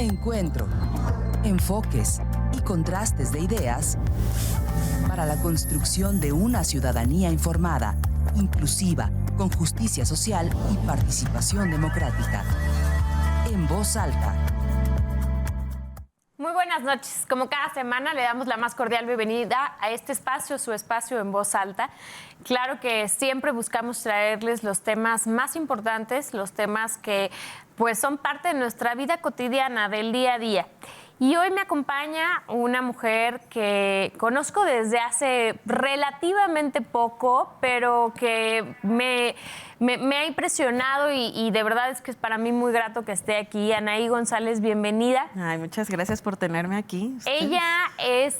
Encuentro, enfoques y contrastes de ideas para la construcción de una ciudadanía informada, inclusiva, con justicia social y participación democrática. En Voz Alta. Muy buenas noches. Como cada semana le damos la más cordial bienvenida a este espacio, su espacio en Voz Alta. Claro que siempre buscamos traerles los temas más importantes, los temas que pues son parte de nuestra vida cotidiana, del día a día. Y hoy me acompaña una mujer que conozco desde hace relativamente poco, pero que me ha impresionado y de verdad es que es para mí muy grato que esté aquí. Anaí González, bienvenida. Ay, muchas gracias por tenerme aquí. ¿Ustedes? Ella es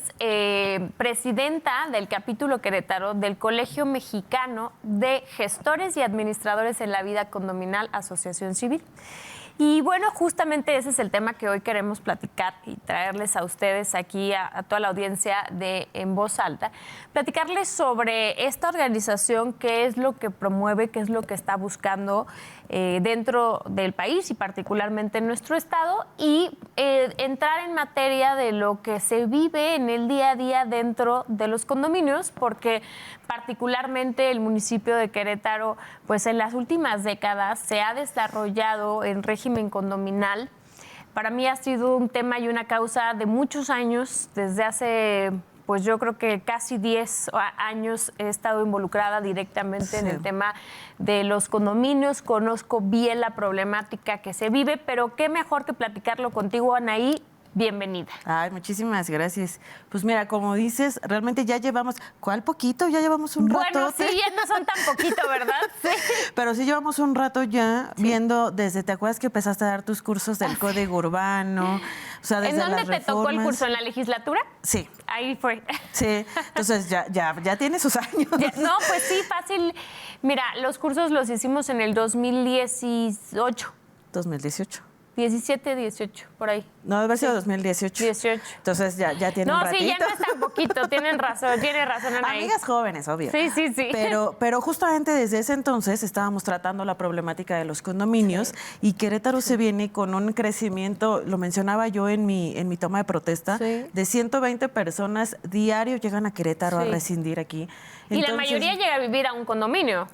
presidenta del capítulo Querétaro del Colegio Mexicano de Gestores y Administradores en la Vida Condominal, Asociación Civil. Y bueno, justamente ese es el tema que hoy queremos platicar y traerles a ustedes aquí, a toda la audiencia de En Voz Alta, platicarles sobre esta organización, qué es lo que promueve, qué es lo que está buscando dentro del país y particularmente en nuestro estado, y entrar en materia de lo que se vive en el día a día dentro de los condominios, porque particularmente el municipio de Querétaro, pues en las últimas décadas se ha desarrollado en régimen condominal. Para mí ha sido un tema y una causa de muchos años. Desde hace, pues yo creo que casi 10 años he estado involucrada directamente en el tema de los condominios. Conozco bien la problemática que se vive, pero qué mejor que platicarlo contigo, Anaí. Bienvenida. Ay, muchísimas gracias. Pues mira, como dices, realmente ya llevamos, ¿cuál poquito? Ya llevamos un rato. Bueno, sí, ya no son tan poquito, ¿verdad? Sí. Pero sí llevamos un rato ya viendo desde, ¿te acuerdas que empezaste a dar tus cursos del Código Urbano? O sea, desde ¿En dónde las te tocó el reformas. curso? ¿En la legislatura? Sí. Ahí fue. Sí, entonces ya tiene sus años. No, pues sí, fácil. Mira, los cursos los hicimos en el 2018. 2018. 17, 18, por ahí. No, debe haber sido 2018. 18. Entonces ya tiene un ratito. No, sí, ya no es tan poquito, tiene razón, Anaí. Amigas jóvenes, obvio. Sí. Pero justamente desde ese entonces estábamos tratando la problemática de los condominios y Querétaro se viene con un crecimiento, lo mencionaba yo en mi toma de protesta, de 120 personas diario llegan a Querétaro a rescindir aquí. Y la mayoría llega a vivir a un condominio.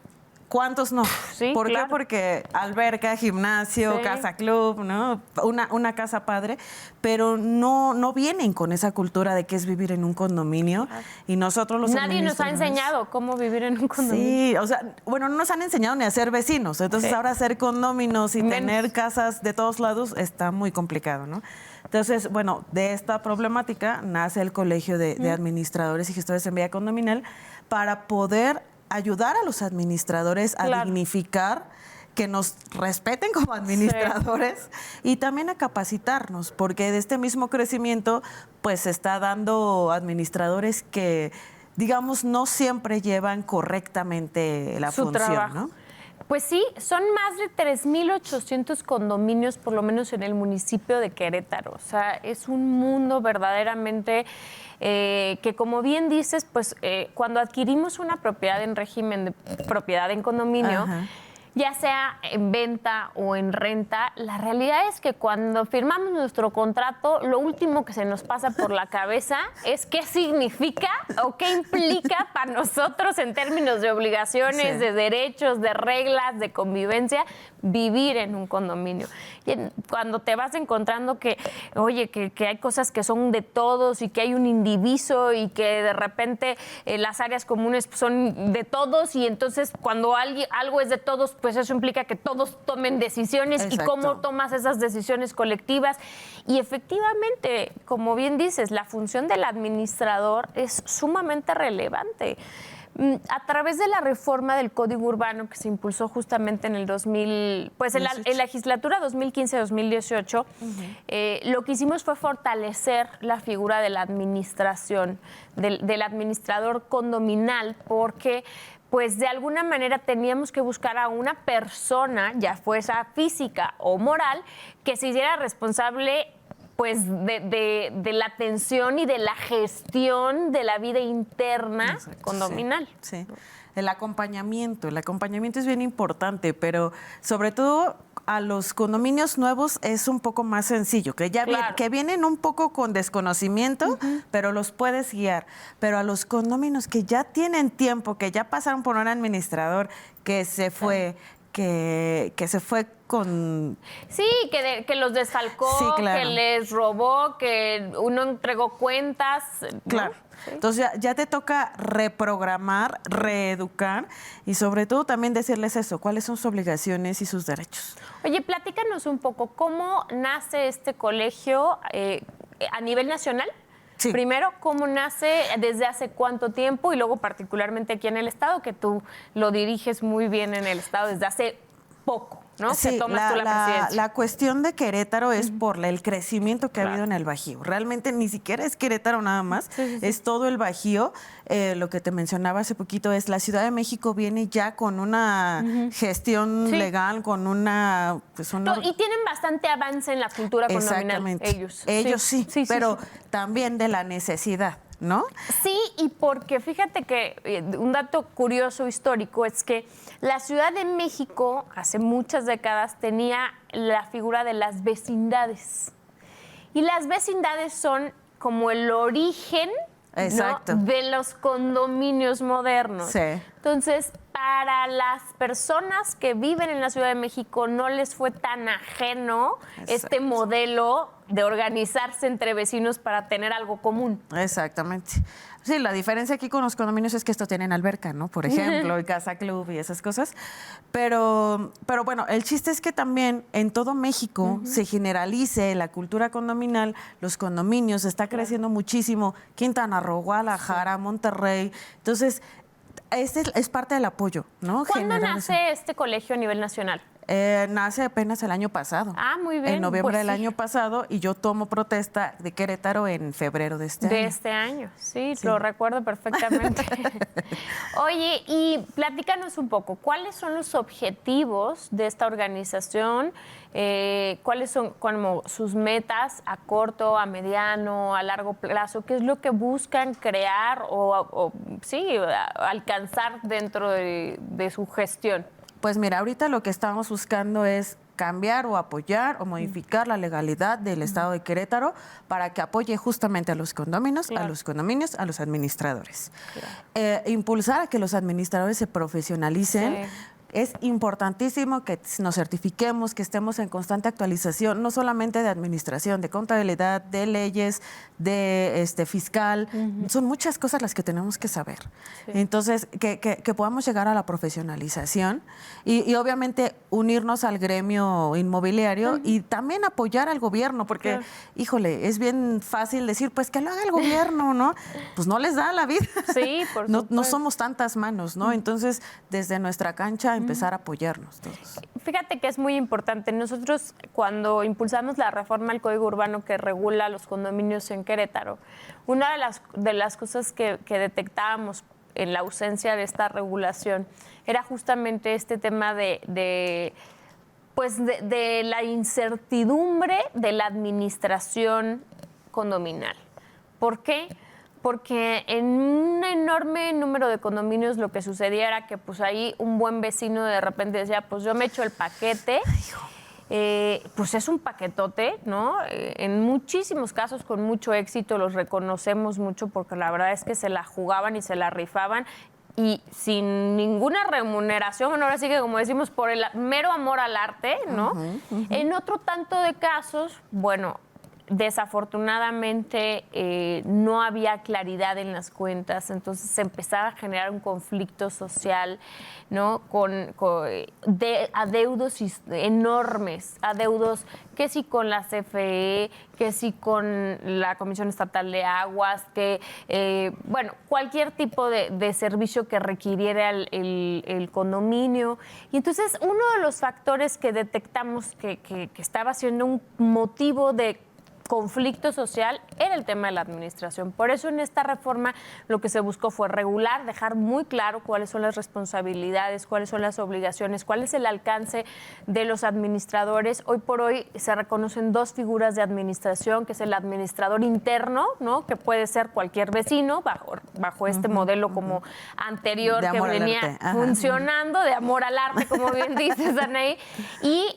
¿Cuántos no? Sí, ¿Por claro. qué? Porque alberca, gimnasio, casa club, ¿no? Una casa padre, pero no vienen con esa cultura de qué es vivir en un condominio. Y nosotros los Nadie nos ha administradores, enseñado cómo vivir en un condominio. Sí, o sea, bueno, no nos han enseñado ni a ser vecinos. Entonces ahora ser condóminos y tener casas de todos lados está muy complicado, ¿no? Entonces, bueno, de esta problemática nace el Colegio de Administradores y Gestores en Vida Condominal para poder ayudar a los administradores a dignificar, que nos respeten como administradores y también a capacitarnos, porque de este mismo crecimiento pues se está dando administradores que, digamos, no siempre llevan correctamente la función, trabajo. ¿no? Pues sí, son más de 3,800 condominios, por lo menos en el municipio de Querétaro. O sea, es un mundo verdaderamente que, como bien dices, pues cuando adquirimos una propiedad en régimen de propiedad en condominio, ya sea en venta o en renta, la realidad es que cuando firmamos nuestro contrato, lo último que se nos pasa por la cabeza es qué significa o qué implica para nosotros en términos de obligaciones, de derechos, de reglas, de convivencia, vivir en un condominio. Y cuando te vas encontrando que, oye, que hay cosas que son de todos y que hay un indiviso y que de repente las áreas comunes son de todos, y entonces cuando algo es de todos, pues eso implica que todos tomen decisiones. Exacto. Y cómo tomas esas decisiones colectivas. Y efectivamente, como bien dices, la función del administrador es sumamente relevante. A través de la reforma del Código Urbano que se impulsó justamente en el 2000, pues en la legislatura 2015-2018, lo que hicimos fue fortalecer la figura de la administración, del administrador condominal, porque pues de alguna manera teníamos que buscar a una persona, ya fuera física o moral, que se hiciera responsable pues de la atención y de la gestión de la vida interna condominal. Sí. el acompañamiento es bien importante, pero sobre todo a los condominios nuevos es un poco más sencillo, que ya que vienen un poco con desconocimiento, pero los puedes guiar. Pero a los condominios que ya tienen tiempo, que ya pasaron por un administrador que se fue, que se fue con... Sí, que los desfalcó, Sí, claro. que les robó, que uno entregó cuentas, ¿no? Claro. Sí. Entonces ya te toca reprogramar, reeducar y sobre todo también decirles eso, cuáles son sus obligaciones y sus derechos. Oye, platícanos un poco, ¿cómo nace este colegio a nivel nacional? Sí. Primero, ¿cómo nace? ¿Desde hace cuánto tiempo? Y luego, particularmente aquí en el Estado, que tú lo diriges muy bien en el Estado desde hace poco, ¿no? Sí, que tomas tú la presidencia. la cuestión de Querétaro es por el crecimiento que ha habido en el Bajío. Realmente ni siquiera es Querétaro nada más, es todo el Bajío. Lo que te mencionaba hace poquito es la Ciudad de México viene ya con una gestión legal, con una... Y tienen bastante avance en la cultura condominal. Exactamente. Ellos sí, pero también de la necesidad, ¿no? Sí, y porque fíjate que un dato curioso histórico es que la Ciudad de México hace muchas décadas tenía la figura de las vecindades. Y las vecindades son como el origen, ¿no?, de los condominios modernos. Sí. Entonces, para las personas que viven en la Ciudad de México no les fue tan ajeno este modelo de organizarse entre vecinos para tener algo común. Exactamente. Sí, la diferencia aquí con los condominios es que estos tienen alberca, ¿no? Por ejemplo, y casa club y esas cosas. Pero bueno, el chiste es que también en todo México se generalice la cultura condominal, los condominios, está creciendo muchísimo. Quintana Roo, Guadalajara, Monterrey. Entonces, es parte del apoyo, ¿no? ¿Cuándo nace este colegio a nivel nacional? Nace apenas el año pasado. Ah, muy bien. En noviembre pues del año pasado y yo tomo protesta de Querétaro en febrero de este año. De este año, sí, lo recuerdo perfectamente. Oye, y platícanos un poco, ¿cuáles son los objetivos de esta organización? ¿Cuáles son como sus metas a corto, a mediano, a largo plazo? ¿Qué es lo que buscan crear o alcanzar dentro de su gestión? Pues mira, ahorita lo que estamos buscando es cambiar o apoyar o modificar la legalidad del Estado de Querétaro para que apoye justamente a los condominios, a los condominios, a los administradores. Impulsar a que los administradores se profesionalicen. Es importantísimo que nos certifiquemos, que estemos en constante actualización, no solamente de administración, de contabilidad, de leyes, de fiscal. Son muchas cosas las que tenemos que saber. Entonces, que podamos llegar a la profesionalización y obviamente unirnos al gremio inmobiliario y también apoyar al gobierno, porque, híjole, es bien fácil decir, pues que lo haga el gobierno, ¿no? Pues no les da la vida. Sí, por supuesto. No somos tantas manos, ¿no? Entonces, desde nuestra cancha, empezar a apoyarnos todos. Fíjate que es muy importante. Nosotros, cuando impulsamos la reforma al Código Urbano que regula los condominios en Querétaro, una de las cosas que detectábamos en la ausencia de esta regulación era justamente este tema de la incertidumbre de la administración condominal. ¿Por qué? Porque en un enorme número de condominios lo que sucedía era que pues ahí un buen vecino de repente decía, pues yo me echo el paquete, pues es un paquetote, ¿no? En muchísimos casos con mucho éxito, los reconocemos mucho porque la verdad es que se la jugaban y se la rifaban y sin ninguna remuneración, ahora sí que como decimos, por el mero amor al arte, ¿no? En otro tanto de casos, bueno, desafortunadamente no había claridad en las cuentas, entonces se empezaba a generar un conflicto social, ¿no? Con adeudos enormes, adeudos que sí con la CFE, que sí con la Comisión Estatal de Aguas, que, cualquier tipo de servicio que requiriera el condominio. Y entonces uno de los factores que detectamos que estaba siendo un motivo de conflicto social era el tema de la administración. Por eso en esta reforma lo que se buscó fue regular, dejar muy claro cuáles son las responsabilidades, cuáles son las obligaciones, cuál es el alcance de los administradores. Hoy por hoy se reconocen dos figuras de administración, que es el administrador interno, ¿no? Que puede ser cualquier vecino, bajo este modelo como anterior que venía funcionando, de amor al arte, como bien dices, Anaí, y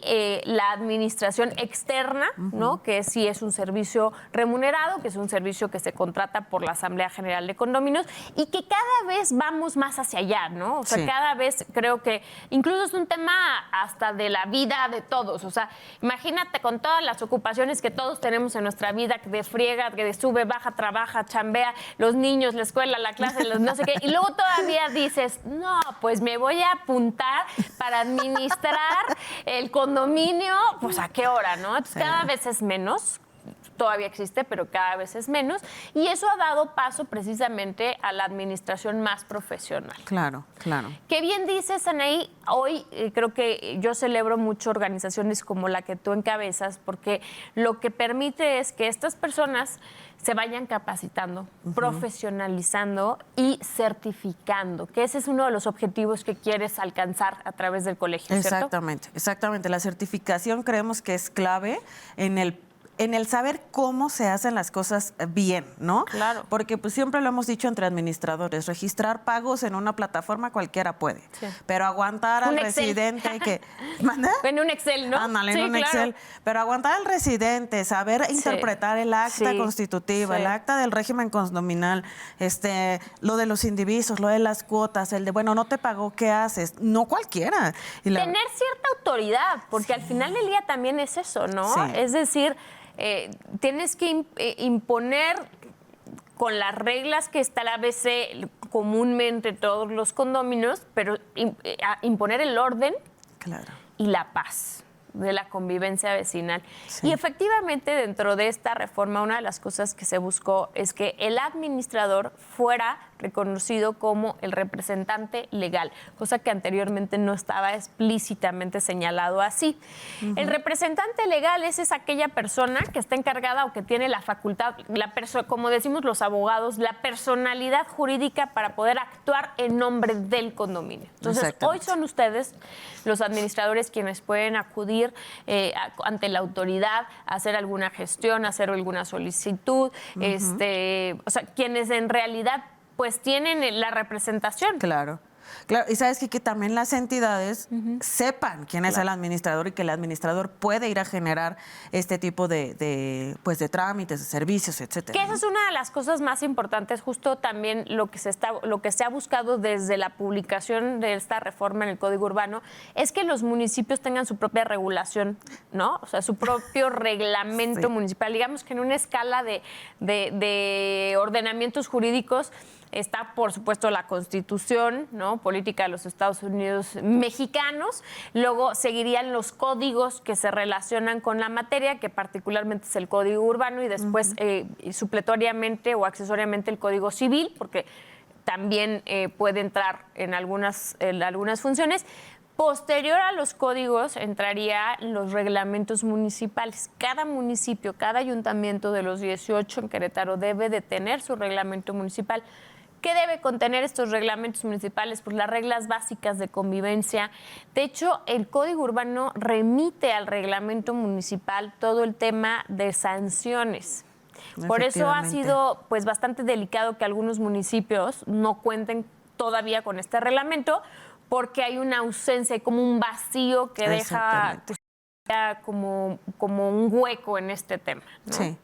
la administración externa, ¿no? Que sí es un servicio remunerado, que es un servicio que se contrata por la Asamblea General de Condominios y que cada vez vamos más hacia allá, ¿no? O sea, cada vez creo que incluso es un tema hasta de la vida de todos. O sea, imagínate con todas las ocupaciones que todos tenemos en nuestra vida, que de friega, que de sube, baja, trabaja, chambea, los niños, la escuela, la clase, los no sé qué, y luego todavía dices, no, pues me voy a apuntar para administrar el condominio, pues ¿a qué hora, no? Entonces, cada vez es menos. Todavía existe, pero cada vez es menos. Y eso ha dado paso precisamente a la administración más profesional. Claro, claro. Qué bien dices, Anaí. Hoy creo que yo celebro mucho organizaciones como la que tú encabezas, porque lo que permite es que estas personas se vayan capacitando, profesionalizando y certificando, que ese es uno de los objetivos que quieres alcanzar a través del colegio, ¿cierto? Exactamente, exactamente. La certificación creemos que es clave en el saber cómo se hacen las cosas bien, ¿no? Claro. Porque pues siempre lo hemos dicho entre administradores, registrar pagos en una plataforma cualquiera puede, pero aguantar al residente que... ¿Manda? En un Excel, ¿no? Ándale, en un Excel. Pero aguantar al residente, saber interpretar el acta constitutiva, el acta del régimen condominal, lo de los indivisos, lo de las cuotas, el de, bueno, no te pagó, ¿qué haces? No cualquiera. Tener cierta autoridad, porque al final del día también es eso, ¿no? Sí. Es decir... tienes que imponer con las reglas que establece comúnmente todos los condominios, pero imponer el orden y la paz de la convivencia vecinal. Y efectivamente, dentro de esta reforma, una de las cosas que se buscó es que el administrador fuera reconocido como el representante legal, cosa que anteriormente no estaba explícitamente señalado así. El representante legal es aquella persona que está encargada o que tiene la facultad, como decimos los abogados, la personalidad jurídica para poder actuar en nombre del condominio. Entonces, hoy son ustedes, los administradores, quienes pueden acudir ante la autoridad, hacer alguna gestión, hacer alguna solicitud, o sea, quienes en realidad pues tienen la representación. Claro. Claro, y sabes que también las entidades sepan quién es el administrador y que el administrador puede ir a generar este tipo de trámites, de servicios, etcétera. Que esa es una de las cosas más importantes, justo también lo que se ha buscado desde la publicación de esta reforma en el Código Urbano, es que los municipios tengan su propia regulación, ¿no? O sea, su propio reglamento municipal. Digamos que en una escala de ordenamientos jurídicos está, por supuesto, la Constitución, ¿no? Política de los Estados Unidos mexicanos. Luego seguirían los códigos que se relacionan con la materia, que particularmente es el Código Urbano, y después supletoriamente o accesoriamente el Código Civil, porque también puede entrar en algunas funciones. Posterior a los códigos entrarían los reglamentos municipales. Cada municipio, cada ayuntamiento de los 18 en Querétaro debe de tener su reglamento municipal. ¿Qué debe contener estos reglamentos municipales? Pues las reglas básicas de convivencia. De hecho, el Código Urbano remite al reglamento municipal todo el tema de sanciones. Por eso ha sido pues bastante delicado que algunos municipios no cuenten todavía con este reglamento, porque hay una ausencia, hay como un vacío que deja pues, como un hueco en este tema, ¿no?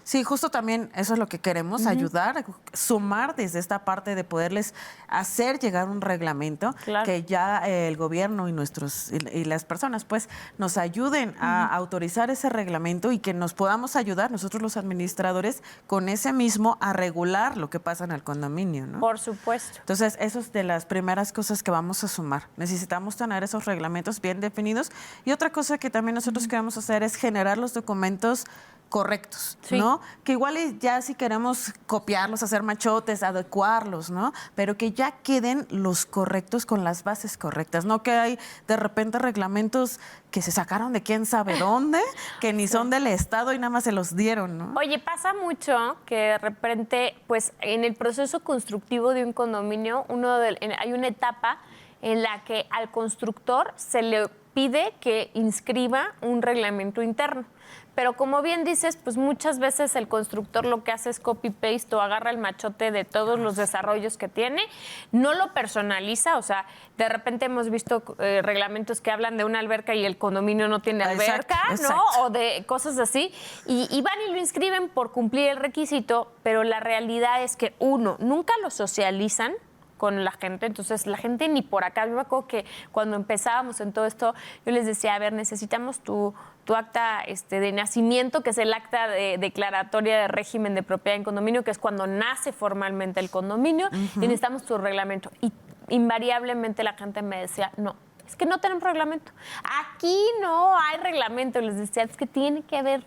Sí, justo también eso es lo que queremos, ayudar, sumar desde esta parte de poderles hacer llegar un reglamento que ya el gobierno y las personas pues nos ayuden a autorizar ese reglamento y que nos podamos ayudar nosotros los administradores con ese mismo a regular lo que pasa en el condominio, ¿no? Por supuesto. Entonces, eso es de las primeras cosas que vamos a sumar. Necesitamos tener esos reglamentos bien definidos y otra cosa que también nosotros queremos hacer es generar los documentos correctos, ¿no? ¿no? Que igual ya si queremos copiarlos, hacer machotes, adecuarlos, ¿no? Pero que ya queden los correctos con las bases correctas, no que hay de repente reglamentos que se sacaron de quién sabe dónde, que ni son del Estado y nada más se los dieron, ¿no? Oye, pasa mucho que de repente, pues en el proceso constructivo de un condominio, hay una etapa en la que al constructor se le pide que inscriba un reglamento interno. Pero como bien dices, pues muchas veces el constructor lo que hace es copy-paste o agarra el machote de todos los desarrollos que tiene, no lo personaliza, o sea, de repente hemos visto reglamentos que hablan de una alberca y el condominio no tiene alberca, exacto. ¿no? O de cosas así, y van y lo inscriben por cumplir el requisito, pero la realidad es que, uno, nunca lo socializan con la gente, entonces la gente ni por acá. Yo me acuerdo que cuando empezábamos en todo esto, yo les decía, a ver, necesitamos tu acta de nacimiento, que es el acta de declaratoria de régimen de propiedad en condominio, que es cuando nace formalmente el condominio, y necesitamos tu reglamento. Y invariablemente la gente me decía, no, es que no tenemos reglamento. Aquí no hay reglamento. Les decía, es que tiene que haber,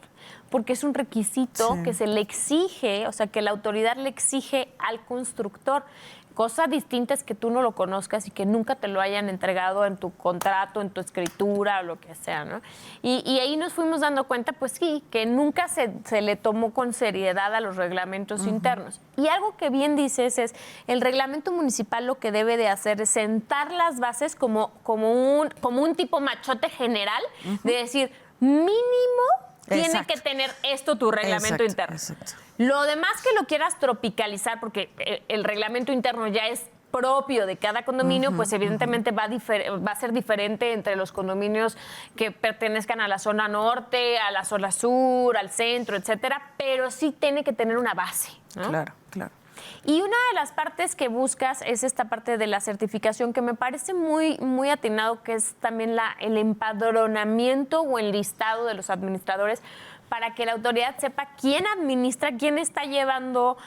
porque es un requisito que se le exige, o sea, que la autoridad le exige al constructor. Cosa distinta es que tú no lo conozcas y que nunca te lo hayan entregado en tu contrato, en tu escritura o lo que sea, ¿no? Y ahí nos fuimos dando cuenta, pues sí, que nunca se le tomó con seriedad a los reglamentos internos. Y algo que bien dices es, el reglamento municipal lo que debe de hacer es sentar las bases como un tipo machote general, de decir, mínimo tiene que tener esto tu reglamento interno. Exacto. Lo demás que lo quieras tropicalizar, porque el reglamento interno ya es propio de cada condominio, pues evidentemente va a ser diferente entre los condominios que pertenezcan a la zona norte, a la zona sur, al centro, etcétera, pero sí tiene que tener una base, ¿no? Claro, claro. Y una de las partes que buscas es esta parte de la certificación, que me parece muy, muy atinado, que es también el empadronamiento o el listado de los administradores, para que la autoridad sepa quién administra, quién está llevando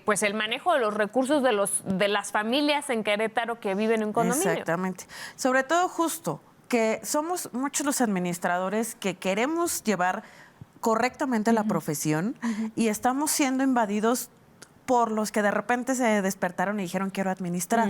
pues el manejo de los recursos de las familias en Querétaro que viven en un condominio. Exactamente. Sobre todo justo que somos muchos los administradores que queremos llevar correctamente la profesión y estamos siendo invadidos por los que de repente se despertaron y dijeron quiero administrar.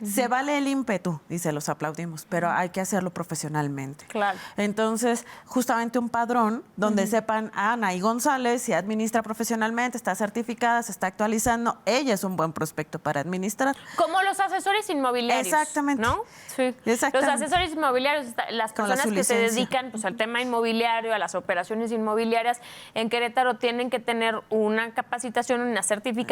Se vale el ímpetu y se los aplaudimos, pero hay que hacerlo profesionalmente. Claro. Entonces, justamente un padrón donde sepan, Anaí González se administra profesionalmente, está certificada, se está actualizando, ella es un buen prospecto para administrar. Como los asesores inmobiliarios. Exactamente. ¿No? Sí. Exactamente. Los asesores inmobiliarios, las personas que se dedican pues, al tema inmobiliario, a las operaciones inmobiliarias en Querétaro, tienen que tener una capacitación, una certificación.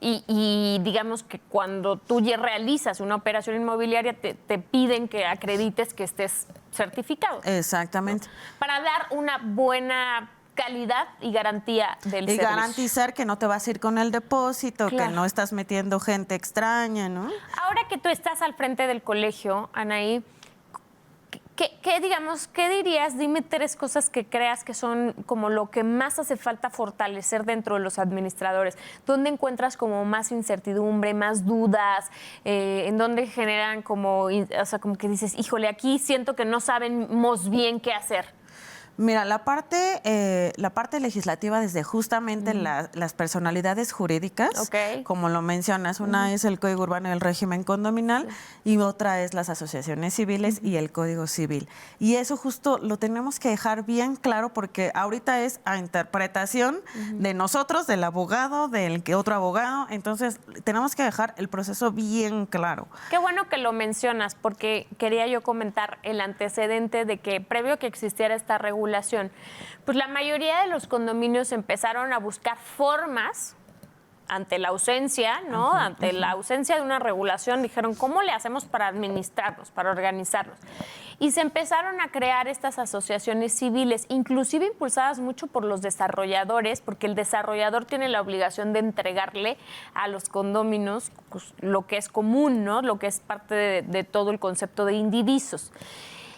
Y digamos que cuando tú ya realizas una operación inmobiliaria te piden que acredites que estés certificado. Exactamente. Para dar una buena calidad y garantía del servicio. Y garantizar que no te vas a ir con el depósito, que no estás metiendo gente extraña, ¿no? Ahora que tú estás al frente del colegio, Anaí, ¿qué dirías? Dime 3 cosas que creas que son como lo que más hace falta fortalecer dentro de los administradores. ¿Dónde encuentras como más incertidumbre, más dudas? ¿En dónde generan como que dices, híjole, aquí siento que no sabemos bien qué hacer? Mira, la parte legislativa desde justamente las personalidades jurídicas, como lo mencionas, una es el Código Urbano y el régimen condominal y otra es las asociaciones civiles y el Código Civil. Y eso justo lo tenemos que dejar bien claro porque ahorita es a interpretación de nosotros, del abogado, del que otro abogado, entonces tenemos que dejar el proceso bien claro. Qué bueno que lo mencionas porque quería yo comentar el antecedente de que previo a que existiera esta regulación, pues la mayoría de los condominios empezaron a buscar formas ante la ausencia, ¿no? Ante la ausencia de una regulación, dijeron, ¿cómo le hacemos para administrarnos, para organizarnos? Y se empezaron a crear estas asociaciones civiles, inclusive impulsadas mucho por los desarrolladores, porque el desarrollador tiene la obligación de entregarle a los condóminos pues, lo que es común, ¿no? Lo que es parte de todo el concepto de indivisos.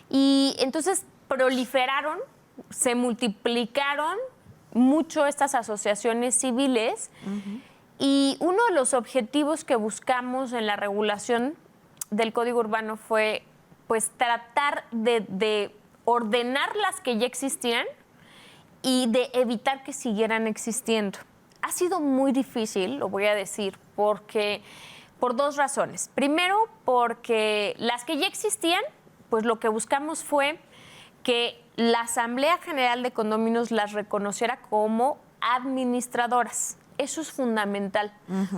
Y entonces proliferaron, se multiplicaron mucho estas asociaciones civiles y uno de los objetivos que buscamos en la regulación del Código Urbano fue pues tratar de ordenar las que ya existían y de evitar que siguieran existiendo. Ha sido muy difícil, lo voy a decir, por dos razones. Primero, porque las que ya existían, pues lo que buscamos fue que la Asamblea General de Condominios las reconociera como administradoras. Eso es fundamental,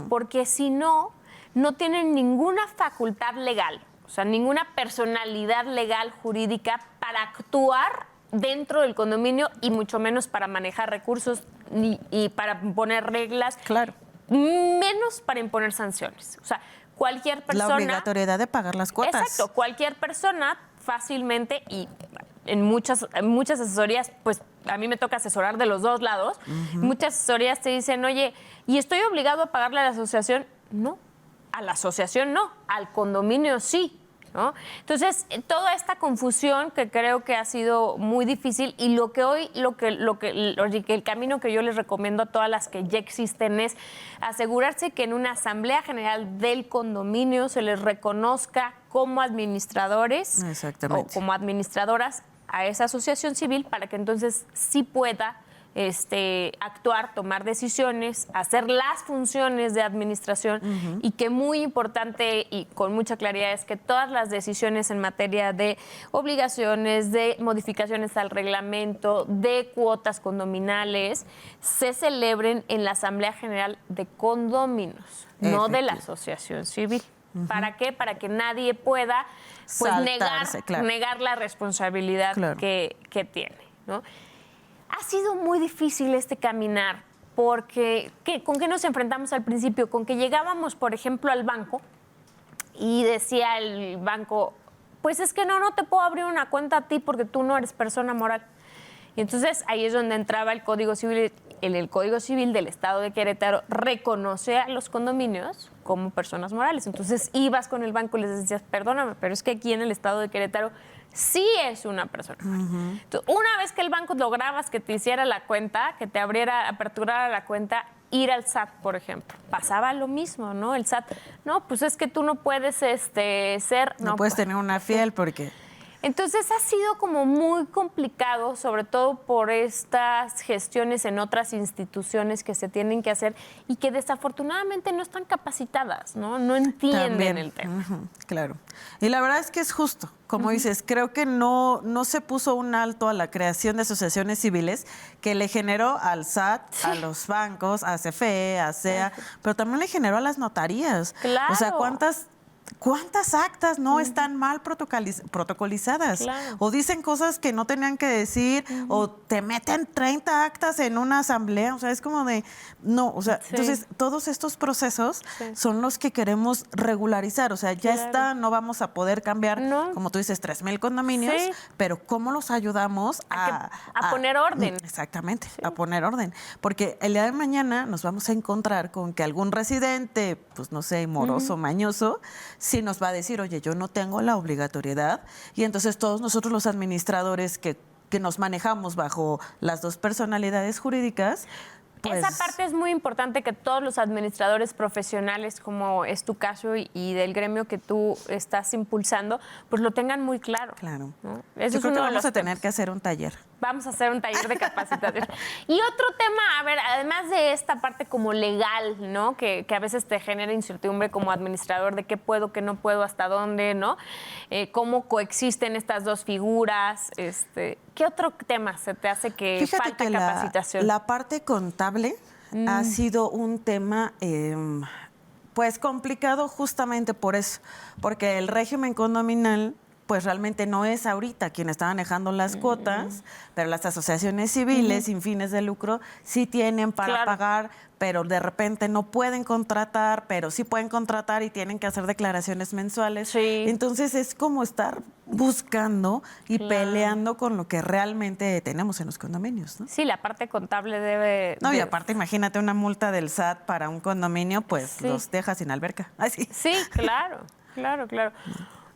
porque si no, no tienen ninguna facultad legal, o sea, ninguna personalidad legal jurídica para actuar dentro del condominio y mucho menos para manejar recursos y para poner reglas. Claro. Menos para imponer sanciones. O sea, cualquier persona... La obligatoriedad de pagar las cuotas. Exacto. Cualquier persona fácilmente y en muchas asesorías, pues a mí me toca asesorar de los dos lados. Muchas asesorías te dicen, oye, ¿y estoy obligado a pagarle a la asociación? No, a la asociación no, al condominio sí. ¿No? Entonces, toda esta confusión que creo que ha sido muy difícil y el camino que yo les recomiendo a todas las que ya existen es asegurarse que en una asamblea general del condominio se les reconozca como administradores o como administradoras a esa asociación civil para que entonces sí pueda actuar, tomar decisiones, hacer las funciones de administración y que muy importante y con mucha claridad es que todas las decisiones en materia de obligaciones, de modificaciones al reglamento, de cuotas condominales, se celebren en la Asamblea General de Condominios, no de la asociación civil. ¿Para qué? Para que nadie pueda pues, negar la responsabilidad que tiene, ¿no? Ha sido muy difícil este caminar porque ¿con qué nos enfrentamos al principio? Con que llegábamos, por ejemplo, al banco y decía el banco, pues es que no te puedo abrir una cuenta a ti porque tú no eres persona moral. Y entonces ahí es donde entraba el Código Civil. El Código Civil del Estado de Querétaro reconoce a los condominios como personas morales. Entonces ibas con el banco y les decías, perdóname, pero es que aquí en el Estado de Querétaro sí es una persona moral. Entonces, una vez que el banco lograbas que te hiciera la cuenta, que te aperturara la cuenta, ir al SAT, por ejemplo. Pasaba lo mismo, ¿no? El SAT, no, pues es que tú no puedes ser... No puedes tener una fiel porque... Entonces ha sido como muy complicado, sobre todo por estas gestiones en otras instituciones que se tienen que hacer y que desafortunadamente no están capacitadas, ¿no? No entienden el tema. Claro. Y la verdad es que es justo. Como dices, creo que no se puso un alto a la creación de asociaciones civiles que le generó al SAT, a los bancos, a CFE, a CEA, pero también le generó a las notarías. Claro. O sea, ¿Cuántas actas no están mal protocolizadas? Claro. O dicen cosas que no tenían que decir, o te meten 30 actas en una asamblea. O sea, es como de... No, o sea, entonces todos estos procesos son los que queremos regularizar. O sea, ya está, no vamos a poder cambiar, como tú dices, 3,000 condominios, pero ¿cómo los ayudamos a poner orden? Exactamente, a poner orden. Porque el día de mañana nos vamos a encontrar con que algún residente, pues no sé, moroso, mañoso, sí nos va a decir, oye, yo no tengo la obligatoriedad. Y entonces todos nosotros los administradores que nos manejamos bajo las dos personalidades jurídicas, pues... Esa parte es muy importante que todos los administradores profesionales, como es tu caso y del gremio que tú estás impulsando, pues lo tengan muy claro. Claro. ¿no? Yo creo que vamos a tener que hacer un taller. Vamos a hacer un taller de capacitación. Y otro tema, a ver, además de esta parte como legal, ¿no? Que a veces te genera incertidumbre como administrador de qué puedo, qué no puedo, hasta dónde, ¿no? Cómo coexisten estas dos figuras. ¿Qué otro tema se te hace que falta capacitación? La parte contable ha sido un tema... pues complicado justamente por eso, porque el régimen condominal pues realmente no es ahorita quien está manejando las cuotas, pero las asociaciones civiles sin fines de lucro sí tienen para pagar, pero de repente no pueden contratar, pero sí pueden contratar y tienen que hacer declaraciones mensuales. Sí. Entonces es como estar buscando y peleando con lo que realmente tenemos en los condominios, ¿no? Sí, la parte contable debe... No, y aparte imagínate una multa del SAT para un condominio, pues los deja sin alberca. Ay, sí. Sí, claro.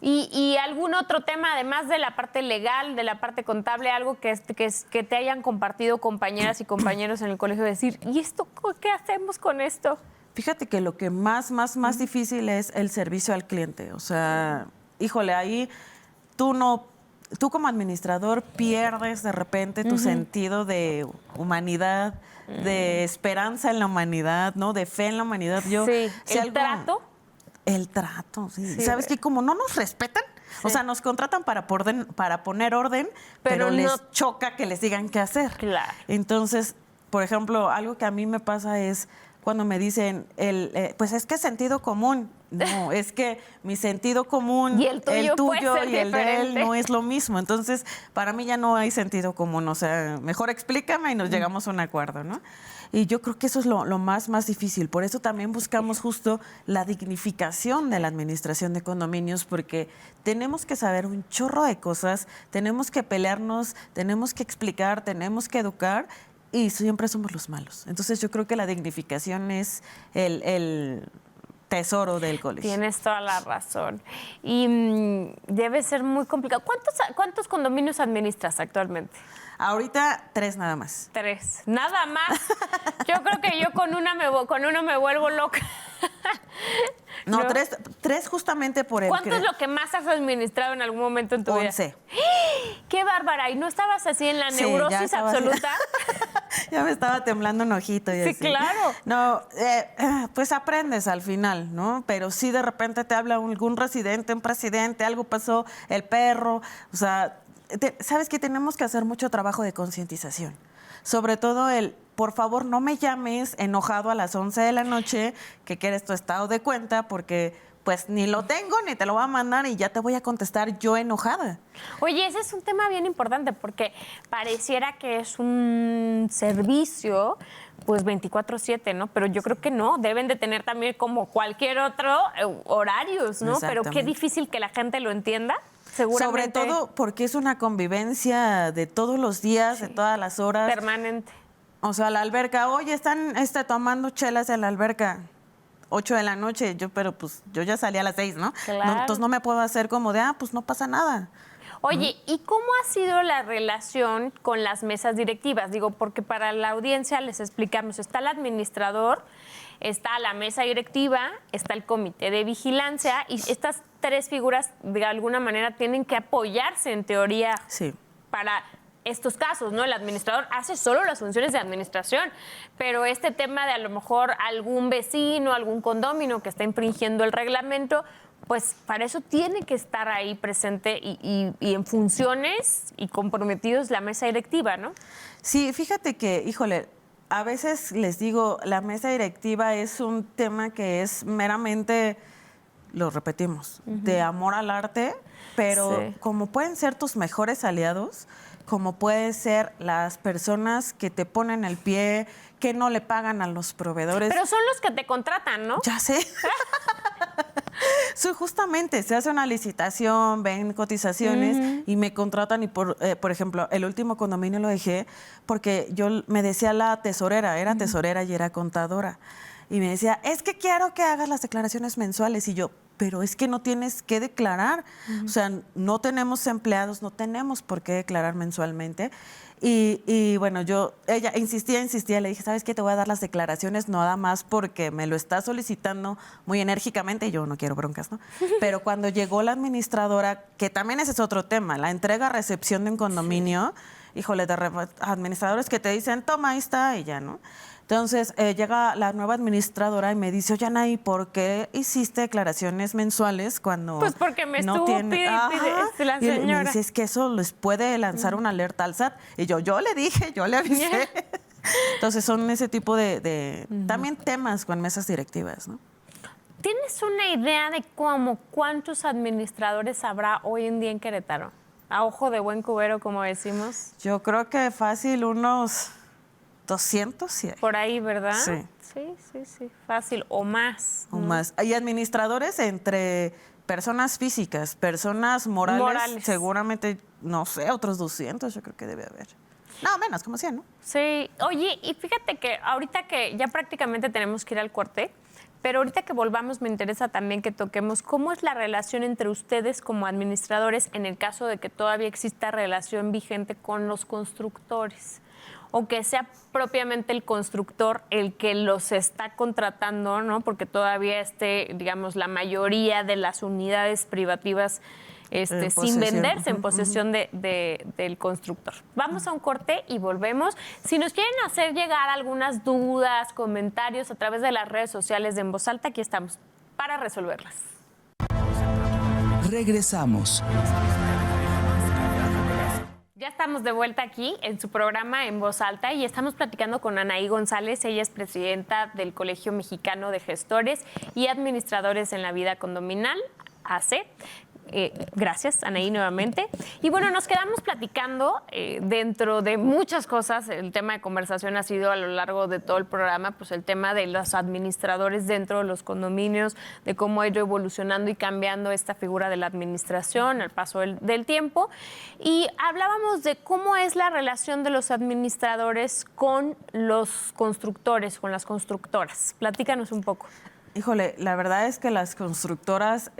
¿Y algún otro tema, además de la parte legal, de la parte contable, algo que te hayan compartido compañeras y compañeros en el colegio, decir, ¿y esto qué hacemos con esto? Fíjate que lo que más difícil es el servicio al cliente. O sea, híjole, ahí tú no tú como administrador pierdes de repente tu sentido de humanidad, de esperanza en la humanidad, ¿no? De fe en la humanidad. Yo, sí, si el trato. El trato, sí. Sí, ¿Sabes qué? Como no nos respetan, o sea, nos contratan para poner orden, pero no- les choca que les digan qué hacer. Claro. Entonces, por ejemplo, algo que a mí me pasa es cuando me dicen, pues es que es sentido común. No, es que mi sentido común, Y el tuyo puede ser y el de él diferente. no es lo mismo. Entonces, para mí ya no hay sentido común. O sea, mejor explícame y nos llegamos a un acuerdo, ¿no? Y yo creo que eso es lo más difícil. Por eso también buscamos justo la dignificación de la administración de condominios, porque tenemos que saber un chorro de cosas, tenemos que pelearnos, tenemos que explicar, tenemos que educar, y siempre somos los malos. Entonces yo creo que la dignificación es el tesoro del colegio. Tienes toda la razón. Y debe ser muy complicado. ¿Cuántos condominios administras actualmente? Ahorita 3 nada más. 3. Nada más. Yo creo que yo con uno me vuelvo loca. No, 3 justamente por el... ¿Cuánto es lo que más has administrado en algún momento en tu vida? 11. ¡Qué bárbara! ¿Y no estabas así en la Sí, neurosis ya absoluta? Ya me estaba temblando un ojito. Y Sí, así. claro. No, pues aprendes al final, ¿no? Pero sí de repente te habla algún residente, un presidente, algo pasó, el perro. O sea, sabes que tenemos que hacer mucho trabajo de concientización. Sobre todo por favor, no me llames enojado a las 11 de la noche que quieres tu estado de cuenta, porque pues ni lo tengo, ni te lo voy a mandar y ya te voy a contestar yo enojada. Oye, ese es un tema bien importante porque pareciera que es un servicio pues 24/7, ¿no? Pero yo creo que no, deben de tener también como cualquier otro horarios, ¿no? Pero qué difícil que la gente lo entienda. Seguramente. Sobre todo porque es una convivencia de todos los días, de todas las horas. Permanente. O sea, la alberca, oye, están tomando chelas en la alberca, 8 de la noche, pero pues yo ya salí a las 6, ¿no? Claro. No, entonces no me puedo hacer como de, pues no pasa nada. Oye, ¿y cómo ha sido la relación con las mesas directivas? Digo, porque para la audiencia les explicamos, está el administrador, está la mesa directiva, está el comité de vigilancia y estas 3 figuras de alguna manera tienen que apoyarse en teoría Sí. para estos casos, ¿no? El administrador hace solo las funciones de administración, pero este tema de a lo mejor algún vecino, algún condominio que está infringiendo el reglamento, pues para eso tiene que estar ahí presente y en funciones y comprometidos la mesa directiva, ¿no? Sí, fíjate que, híjole, a veces les digo, la mesa directiva es un tema que es meramente, lo repetimos, de amor al arte, pero Sí. como pueden ser tus mejores aliados, como pueden ser las personas que te ponen el pie, que no le pagan a los proveedores. Pero son los que te contratan, ¿no? Ya sé. Sí, justamente, se hace una licitación, ven cotizaciones y me contratan y por ejemplo, el último condominio lo dejé porque yo me decía la tesorera, era tesorera y era contadora. Y me decía, es que quiero que hagas las declaraciones mensuales. Y yo, pero es que no tienes que declarar. O sea, no tenemos empleados, no tenemos por qué declarar mensualmente. Y bueno, ella insistía, le dije, ¿sabes qué? Te voy a dar las declaraciones nada más porque me lo está solicitando muy enérgicamente y yo no quiero broncas, ¿no? Pero cuando llegó la administradora, que también ese es otro tema, la entrega-recepción de un condominio, híjole, de administradores que te dicen, toma, ahí está, y ya, ¿no? Entonces, llega la nueva administradora y me dice, oye, Anaí, ¿por qué hiciste declaraciones mensuales cuando Pues porque me no estuvo tiene... pide la Y me señora. dice, es que eso les puede lanzar una alerta al SAT. Y yo le dije, yo le avisé. Entonces, son ese tipo de también temas con mesas directivas, ¿no? ¿Tienes una idea de cuántos administradores habrá hoy en día en Querétaro? A ojo de buen cubero, como decimos. Yo creo que fácil unos 200, sí hay. Por ahí, ¿verdad? Sí. Sí, fácil. O más. O ¿no? más. Hay administradores entre personas físicas, personas morales, seguramente, no sé, otros 200 yo creo que debe haber. No, menos, como 100, ¿no? Sí. Oye, y fíjate que ahorita que ya prácticamente tenemos que ir al corte, pero ahorita que volvamos me interesa también que toquemos cómo es la relación entre ustedes como administradores en el caso de que todavía exista relación vigente con los constructores. O que sea propiamente el constructor el que los está contratando, ¿no? Porque todavía digamos, la mayoría de las unidades privativas sin venderse en posesión del constructor. Vamos a un corte y volvemos. Si nos quieren hacer llegar algunas dudas, comentarios a través de las redes sociales de En Voz Alta, aquí estamos para resolverlas. Regresamos. Ya estamos de vuelta aquí en su programa En Voz Alta y estamos platicando con Anaí González. Ella es presidenta del Colegio Mexicano de Gestores y Administradores en la Vida Condominal, AC. Gracias, Anaí, nuevamente. Y bueno, nos quedamos platicando dentro de muchas cosas. El tema de conversación ha sido a lo largo de todo el programa, pues el tema de los administradores dentro de los condominios, de cómo ha ido evolucionando y cambiando esta figura de la administración al paso del tiempo. Y hablábamos de cómo es la relación de los administradores con los constructores, con las constructoras. Platícanos un poco. Híjole, la verdad es que las constructoras...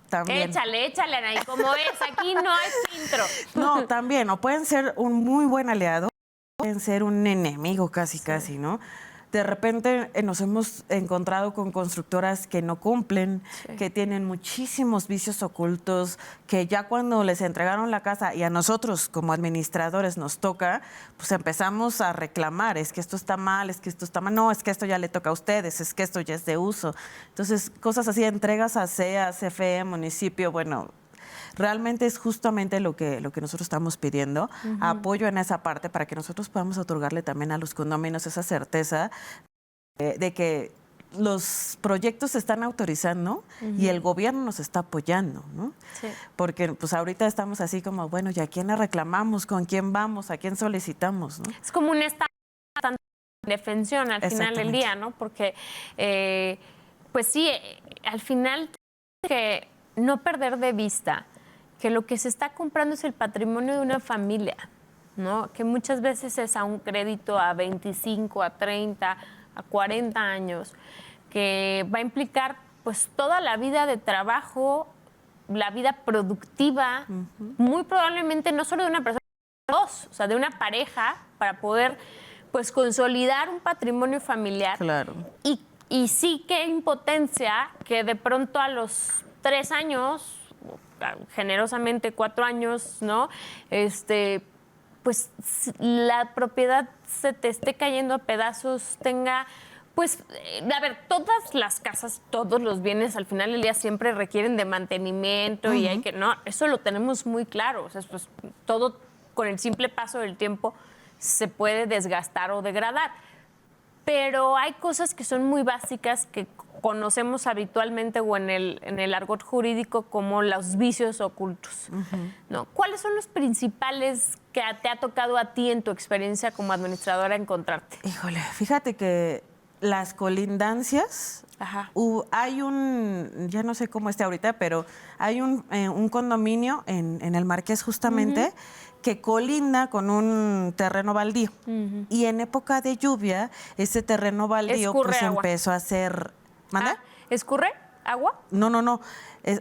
también. Échale, Anaí, como es, aquí no hay filtro. No, también, o pueden ser un muy buen aliado, pueden ser un enemigo casi, ¿no? De repente nos hemos encontrado con constructoras que no cumplen, que tienen muchísimos vicios ocultos, que ya cuando les entregaron la casa y a nosotros como administradores nos toca, pues empezamos a reclamar, es que esto está mal, es que esto está mal, no, es que esto ya le toca a ustedes, es que esto ya es de uso. Entonces, cosas así, entregas a CEA, CFE, municipio, bueno... Realmente es justamente lo que nosotros estamos pidiendo, apoyo en esa parte para que nosotros podamos otorgarle también a los condominios esa certeza de que los proyectos se están autorizando y el gobierno nos está apoyando, ¿no? Sí. Porque pues ahorita estamos así como, bueno, ¿y a quién le reclamamos? ¿Con quién vamos? ¿A quién solicitamos? ¿No? Es como un estado de indefensión al final del día, ¿no? Porque, pues sí, al final que no perder de vista que lo que se está comprando es el patrimonio de una familia, ¿no? Que muchas veces es a un crédito a 25, a 30, a 40 años, que va a implicar pues toda la vida de trabajo, la vida productiva, muy probablemente no solo de una persona, sino de dos, o sea, de una pareja, para poder pues consolidar un patrimonio familiar. Claro. Y sí, qué impotencia que de pronto a los 3 años, generosamente 4 años, ¿no? Pues la propiedad se te esté cayendo a pedazos, tenga, pues, a ver, todas las casas, todos los bienes al final del día siempre requieren de mantenimiento y hay que, no, eso lo tenemos muy claro, o sea, pues todo con el simple paso del tiempo se puede desgastar o degradar. Pero hay cosas que son muy básicas que conocemos habitualmente o en el argot jurídico como los vicios ocultos, ¿no? ¿Cuáles son los principales que te ha tocado a ti en tu experiencia como administradora encontrarte? Híjole, fíjate que las colindancias, hay un, ya no sé cómo esté ahorita, pero hay un condominio en el Marqués justamente, que colinda con un terreno baldío. Y en época de lluvia, ese terreno baldío pues empezó a ser... ¿Manda? ¿Escurre agua? No.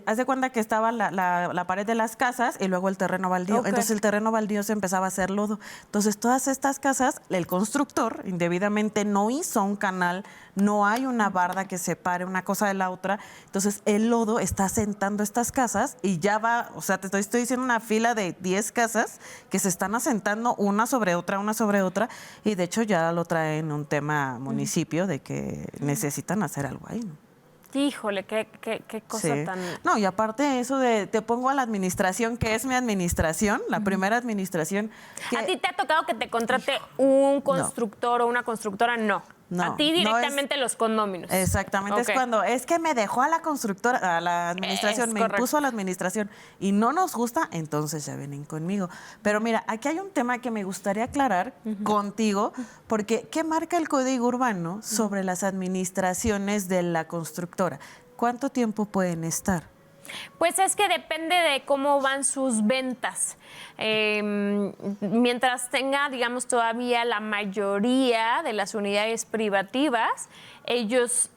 Haz de cuenta que estaba la pared de las casas y luego el terreno baldío. Okay. Entonces el terreno baldío se empezaba a hacer lodo. Entonces todas estas casas, el constructor indebidamente no hizo un canal, no hay una barda que separe una cosa de la otra. Entonces el lodo está asentando estas casas y ya va, o sea, te estoy diciendo una fila de 10 casas que se están asentando una sobre otra. Y de hecho ya lo traen un tema municipio de que necesitan hacer algo ahí, ¿no? Híjole, qué cosa tan... No, y aparte eso de, te pongo a la administración, que es mi administración, la primera administración. Que... ¿A ti te ha tocado que te contrate un constructor o una constructora? No. A ti directamente los condóminos. Exactamente, es cuando, es que me dejó a la constructora, a la administración, me impuso a la administración y no nos gusta, entonces ya vienen conmigo. Pero mira, aquí hay un tema que me gustaría aclarar contigo, porque ¿qué marca el Código Urbano sobre las administraciones de la constructora? ¿Cuánto tiempo pueden estar? Pues es que depende de cómo van sus ventas. Mientras tenga, digamos, todavía la mayoría de las unidades privativas, ellos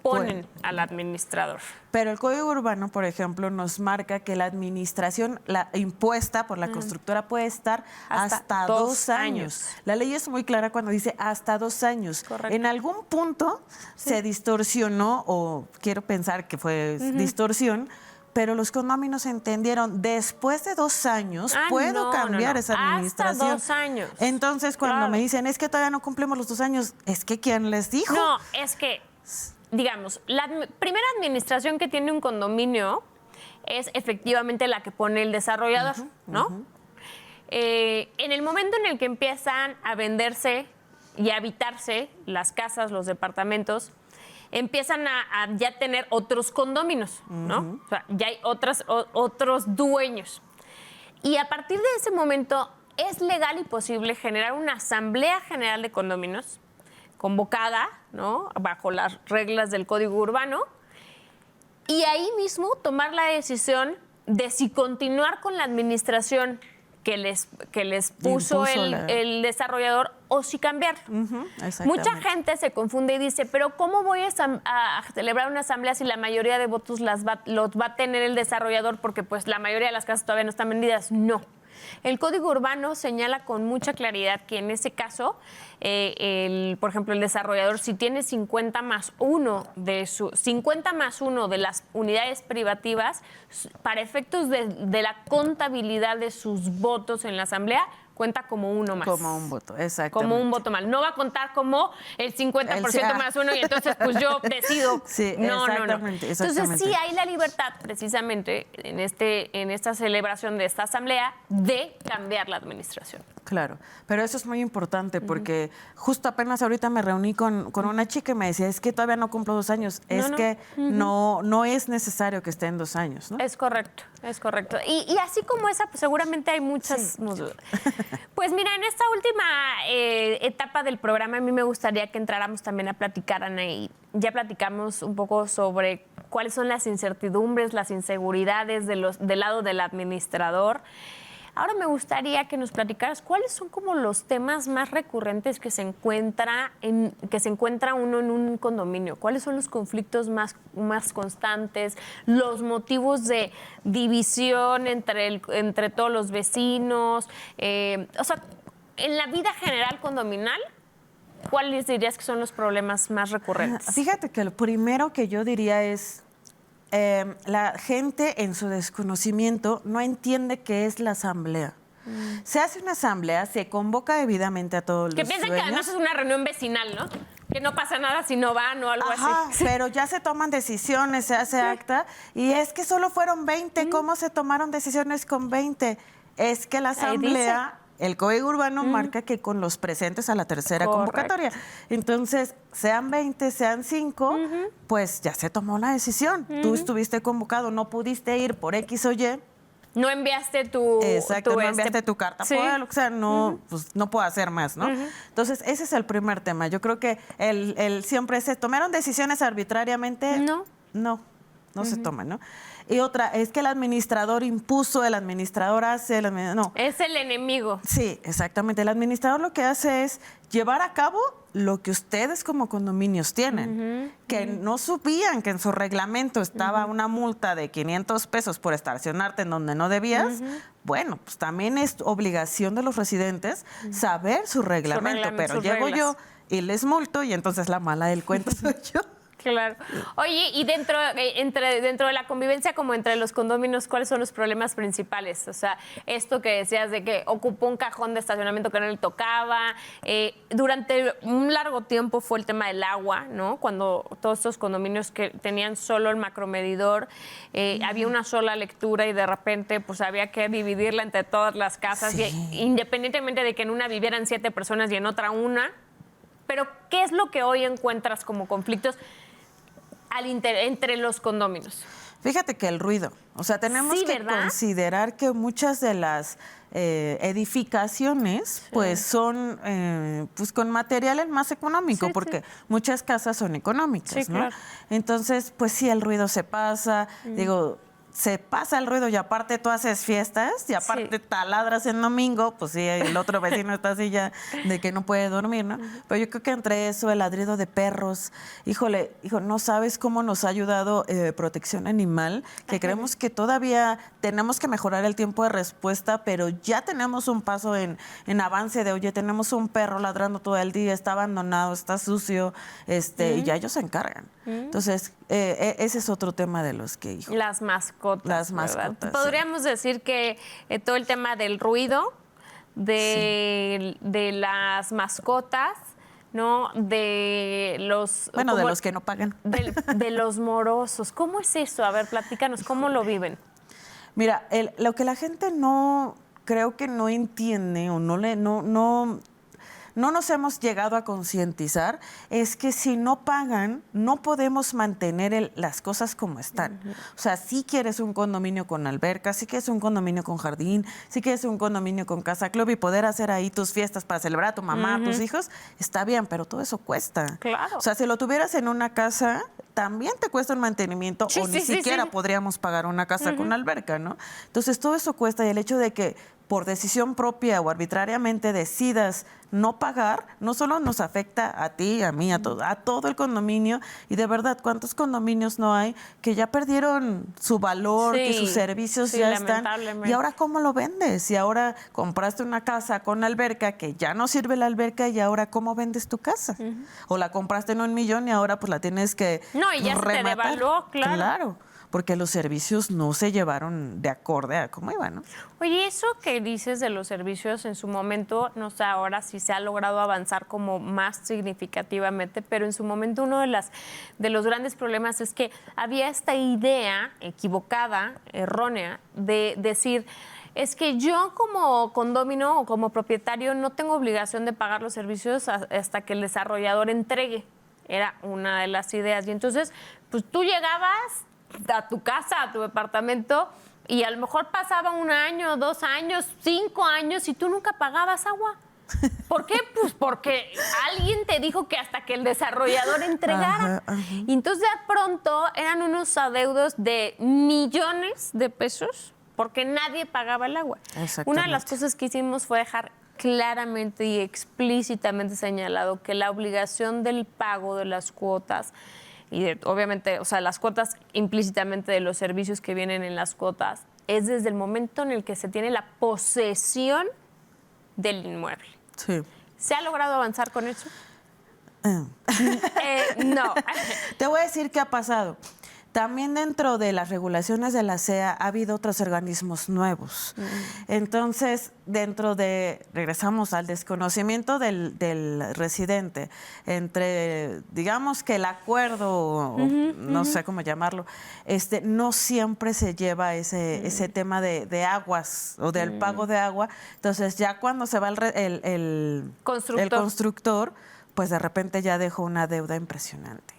ponen al administrador. Pero el Código Urbano, por ejemplo, nos marca que la administración impuesta por la constructora puede estar hasta 2 años. La ley es muy clara cuando dice hasta 2 años. Correcto. En algún punto se distorsionó, o quiero pensar que fue distorsión, pero los condóminos entendieron, después de 2 años puedo cambiar esa administración. Hasta 2 años. Entonces, cuando me dicen, es que todavía no cumplimos los 2 años, es que ¿quién les dijo? No, es que, digamos, la primera administración que tiene un condominio es efectivamente la que pone el desarrollador, ¿no? En el momento en el que empiezan a venderse y a habitarse las casas, los departamentos, empiezan a ya tener otros condóminos, ¿no? O sea, ya hay otros dueños. Y a partir de ese momento es legal y posible generar una asamblea general de condóminos convocada, ¿no? Bajo las reglas del Código Urbano, y ahí mismo tomar la decisión de si continuar con la administración que les puso el desarrollador o si cambiar. Mucha gente se confunde y dice, pero ¿cómo voy a celebrar una asamblea si la mayoría de votos los va a tener el desarrollador porque pues la mayoría de las casas todavía no están vendidas? No. El Código Urbano señala con mucha claridad que en ese caso, por ejemplo, el desarrollador, si tiene 50 más 1 de las unidades privativas, para efectos de la contabilidad de sus votos en la asamblea, cuenta como uno más. Como un voto, exactamente. Como un voto más. No va a contar como el 50% más 1 y entonces pues yo decido. Sí, no. exactamente. Entonces sí hay la libertad precisamente en esta celebración de esta asamblea de cambiar la administración. Claro, pero eso es muy importante porque justo apenas ahorita me reuní con una chica y me decía, es que todavía no cumplo 2 años, que no es necesario que esté en 2 años, ¿no? Es correcto. Y así como esa, pues seguramente hay muchas. Sí. Pues mira, en esta última etapa del programa a mí me gustaría que entráramos también a platicar, Ana, y ya platicamos un poco sobre cuáles son las incertidumbres, las inseguridades del lado del administrador. Ahora me gustaría que nos platicaras cuáles son como los temas más recurrentes que se encuentra uno en un condominio. ¿Cuáles son los conflictos más constantes? Los motivos de división entre todos los vecinos. O sea, en la vida general condominal, ¿cuáles dirías que son los problemas más recurrentes? Fíjate que lo primero que yo diría es la gente en su desconocimiento no entiende qué es la asamblea. Se hace una asamblea, se convoca debidamente a todos los dueños. Que piensan que además es una reunión vecinal, ¿no? Que no pasa nada si no van o algo así. Pero ya se toman decisiones, se hace acta. Y es que solo fueron 20. ¿Cómo se tomaron decisiones con 20? Es que la asamblea... El Código Urbano marca que con los presentes a la tercera convocatoria. Entonces, sean 20, sean 5, pues ya se tomó la decisión. Tú estuviste convocado, no pudiste ir por X o Y. No enviaste tu... Exacto, no enviaste tu carta. Sí. O sea, no, pues, no puedo hacer más, ¿no? Entonces, ese es el primer tema. Yo creo que el siempre se tomaron decisiones arbitrariamente. No se toma, ¿no? Y otra, es que el administrador impuso, el administrador hace, no. Es el enemigo. Sí, exactamente. El administrador lo que hace es llevar a cabo lo que ustedes como condominios tienen, que no sabían que en su reglamento estaba una multa de 500 pesos por estacionarte en donde no debías. Bueno, pues también es obligación de los residentes saber su reglamento, pero llego yo y les multo y entonces la mala del cuento soy yo. Claro. Oye, y dentro de la convivencia, como entre los condóminos, ¿cuáles son los problemas principales? O sea, esto que decías de que ocupó un cajón de estacionamiento que no le tocaba. Durante un largo tiempo fue el tema del agua, ¿no? Cuando todos estos condominios que tenían solo el macromedidor, había una sola lectura y de repente pues había que dividirla entre todas las casas, y, independientemente de que en una vivieran 7 personas y en otra una. Pero, ¿qué es lo que hoy encuentras como conflictos entre los condóminos? Fíjate que el ruido, o sea, tenemos que considerar que muchas de las edificaciones pues son pues con material más económico, porque muchas casas son económicas, ¿no? Claro. Entonces, pues sí, el ruido se pasa, digo, se pasa el ruido y aparte tú haces fiestas y aparte taladras en domingo, pues sí, el otro vecino está así ya de que no puede dormir, ¿no? Pero yo creo que entre eso, el ladrido de perros, hijo, no sabes cómo nos ha ayudado Protección Animal, que creemos que todavía tenemos que mejorar el tiempo de respuesta, pero ya tenemos un paso en avance de, oye, tenemos un perro ladrando todo el día, está abandonado, está sucio, y ya ellos se encargan. Entonces, ese es otro tema de los que, hijo. Las mascotas. Las mascotas. ¿Verdad? Podríamos decir que todo el tema del ruido, de las mascotas, ¿no? De los... Bueno, de los que no pagan. De los morosos. ¿Cómo es eso? A ver, platícanos, ¿cómo lo viven? Mira, lo que la gente creo que no entiende o no nos hemos llegado a concientizar es que si no pagan, no podemos mantener las cosas como están. O sea, si quieres un condominio con alberca, si quieres un condominio con jardín, si quieres un condominio con casa club y poder hacer ahí tus fiestas para celebrar a tu mamá, a tus hijos, está bien, pero todo eso cuesta. Claro. O sea, si lo tuvieras en una casa, también te cuesta un mantenimiento o ni siquiera podríamos pagar una casa con alberca, ¿no? Entonces, todo eso cuesta y el hecho de que por decisión propia o arbitrariamente decidas no pagar, no solo nos afecta a ti, a mí, a todo el condominio. Y de verdad, ¿cuántos condominios no hay que ya perdieron su valor, que sus servicios ya están? ¿Y ahora cómo lo vendes? Y ahora compraste una casa con alberca que ya no sirve la alberca y ahora ¿cómo vendes tu casa? O la compraste en 1 millón y ahora pues la tienes que y ya se te devaluó, claro. Claro. Porque los servicios no se llevaron de acorde a cómo iban, ¿no? Oye, eso que dices de los servicios en su momento, no sé ahora si se ha logrado avanzar como más significativamente, pero en su momento uno de los grandes problemas es que había esta idea equivocada, errónea, de decir, es que yo como condomino o como propietario no tengo obligación de pagar los servicios hasta que el desarrollador entregue. Era una de las ideas. Y entonces, pues tú llegabas a tu casa, a tu departamento, y a lo mejor pasaba 1 año, 2 años, 5 años y tú nunca pagabas agua. ¿Por qué? Pues porque alguien te dijo que hasta que el desarrollador entregara. Y entonces de pronto eran unos adeudos de millones de pesos porque nadie pagaba el agua. Una de las cosas que hicimos fue dejar claramente y explícitamente señalado que la obligación del pago de las cuotas y obviamente, o sea, las cuotas implícitamente de los servicios que vienen en las cuotas, es desde el momento en el que se tiene la posesión del inmueble. Sí. ¿Se ha logrado avanzar con eso? No. Te voy a decir qué ha pasado. También dentro de las regulaciones de la SEA ha habido otros organismos nuevos. Entonces, regresamos al desconocimiento del residente, entre, digamos que el acuerdo, no sé cómo llamarlo, no siempre se lleva ese tema de aguas o del pago de agua. Entonces, ya cuando se va el constructor, pues de repente ya dejó una deuda impresionante.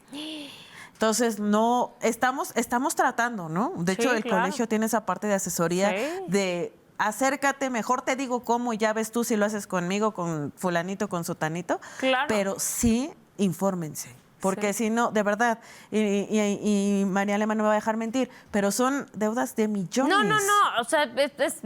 Entonces, no, estamos tratando, ¿no? De hecho, el colegio tiene esa parte de asesoría de acércate, mejor te digo cómo y ya ves tú si lo haces conmigo, con fulanito, con sutanito. Claro. Pero sí, infórmense. Porque si no, de verdad, y María Elena no me va a dejar mentir, pero son deudas de millones. No, o sea,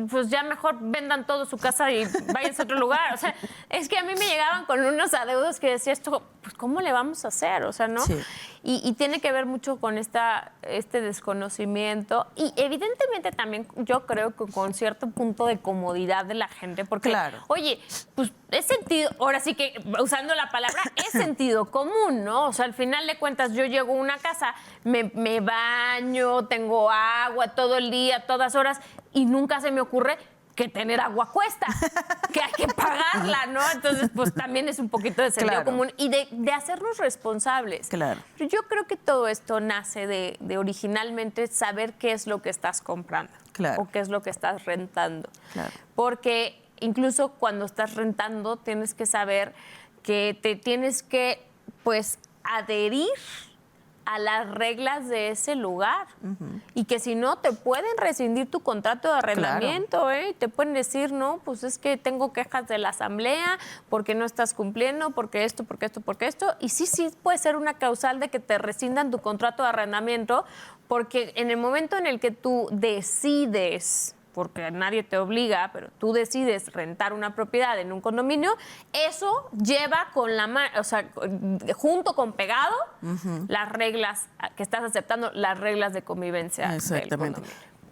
pues ya mejor vendan todo su casa y váyanse a otro lugar. O sea, es que a mí me llegaban con unos adeudos que decía esto, pues ¿cómo le vamos a hacer? O sea, ¿no? Sí. Y tiene que ver mucho con este desconocimiento y evidentemente también yo creo que con cierto punto de comodidad de la gente, porque, oye, pues es sentido, ahora sí que usando la palabra, es sentido común, ¿no? O sea, al final de cuentas yo llego a una casa, me baño, tengo agua todo el día, todas horas y nunca se me ocurre que tener agua cuesta, que hay que pagarla, ¿no? Entonces, pues también es un poquito de sentido común y de hacernos responsables. Claro. Pero yo creo que todo esto nace de originalmente saber qué es lo que estás comprando o qué es lo que estás rentando. Claro. Porque incluso cuando estás rentando tienes que saber que te tienes que, pues, adherir a las reglas de ese lugar y que si no te pueden rescindir tu contrato de arrendamiento, te pueden decir, no, pues es que tengo quejas de la asamblea porque no estás cumpliendo, porque esto, y sí puede ser una causal de que te rescindan tu contrato de arrendamiento porque en el momento en el que tú decides, porque nadie te obliga, pero tú decides rentar una propiedad en un condominio, eso lleva con junto con pegado las reglas que estás aceptando, las reglas de convivencia. Exactamente.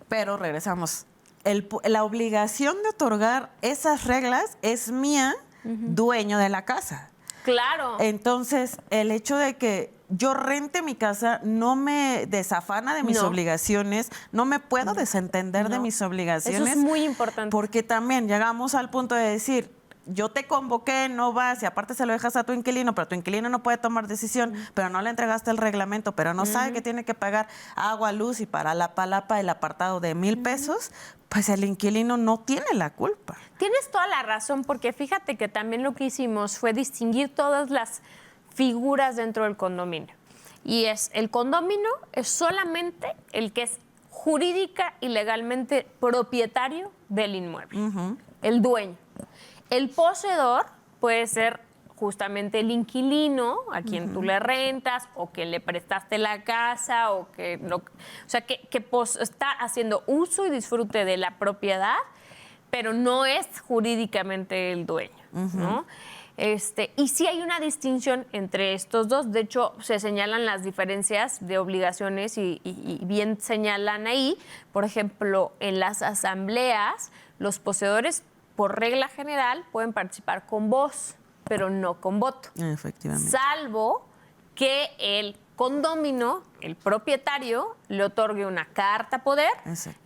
Pero regresamos. La obligación de otorgar esas reglas es mía, dueño de la casa. Claro. Entonces, el hecho de que yo rente mi casa no me desafana de mis obligaciones, no me puedo desentender de mis obligaciones. Eso es muy importante. Porque también llegamos al punto de decir, yo te convoqué, no vas, y aparte se lo dejas a tu inquilino, pero tu inquilino no puede tomar decisión, pero no le entregaste el reglamento, pero no sabe que tiene que pagar agua, luz y para la palapa el apartado de 1,000 pesos, pues el inquilino no tiene la culpa. Tienes toda la razón, porque fíjate que también lo que hicimos fue distinguir todas las figuras dentro del condominio. Y el condominio es solamente el que es jurídica y legalmente propietario del inmueble, el dueño. El poseedor puede ser justamente el inquilino a quien tú le rentas o que le prestaste la casa o que está haciendo uso y disfrute de la propiedad, pero no es jurídicamente el dueño, ¿no? Y sí hay una distinción entre estos dos. De hecho, se señalan las diferencias de obligaciones y bien señalan ahí. Por ejemplo, en las asambleas, los poseedores, por regla general, pueden participar con voz, pero no con voto. Efectivamente. Salvo que el condominio, el propietario, le otorgue una carta poder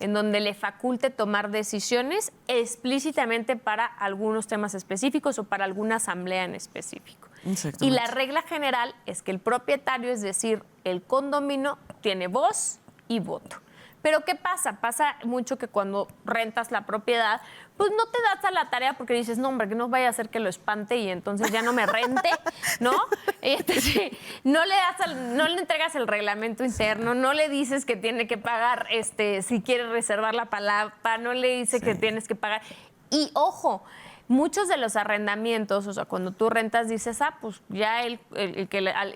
en donde le faculte tomar decisiones explícitamente para algunos temas específicos o para alguna asamblea en específico. Y la regla general es que el propietario, es decir, el condominio, tiene voz y voto. Pero ¿qué pasa? Pasa mucho que cuando rentas la propiedad, pues no te das a la tarea porque dices, no, hombre, que no vaya a hacer que lo espante y entonces ya no me rente, ¿no? No le entregas el reglamento interno, no le dices que tiene que pagar, si quiere reservar la palapa, no le dice que tienes que pagar. Y ojo, muchos de los arrendamientos, o sea, cuando tú rentas dices, pues ya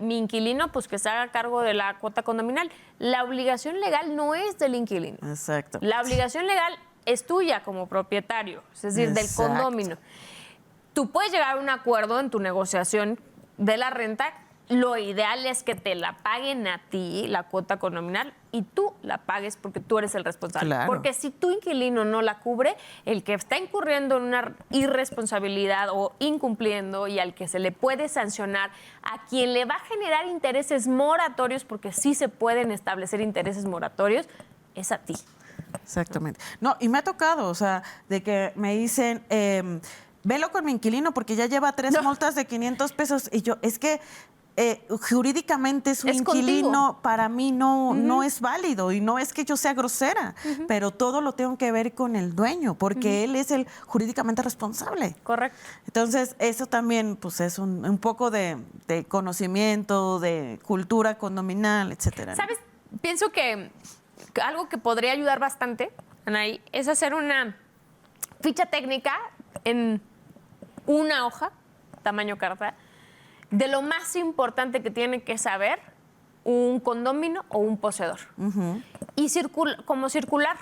mi inquilino, pues que se haga cargo de la cuota condominal. La obligación legal no es del inquilino. Exacto. La obligación legal es tuya como propietario, es decir, del condominio. Tú puedes llegar a un acuerdo en tu negociación de la renta. Lo ideal es que te la paguen a ti, la cuota condominal, y tú la pagues porque tú eres el responsable. Claro. Porque si tu inquilino no la cubre, el que está incurriendo en una irresponsabilidad o incumpliendo y al que se le puede sancionar, a quien le va a generar intereses moratorios, porque sí se pueden establecer intereses moratorios, es a ti. Exactamente. No, y me ha tocado, o sea, de que me dicen, velo con mi inquilino porque ya lleva 3 multas de 500 pesos. Y yo, es que jurídicamente su inquilino contigo. Para mí no es válido, y no es que yo sea grosera, pero todo lo tengo que ver con el dueño, porque él es el jurídicamente responsable. Correcto. Entonces, eso también pues es un poco de conocimiento, de cultura condominal, etcétera. ¿Sabes? Pienso que algo que podría ayudar bastante, Anaí, es hacer una ficha técnica en una hoja, tamaño carta, de lo más importante que tiene que saber un condominio o un poseedor. Y como circular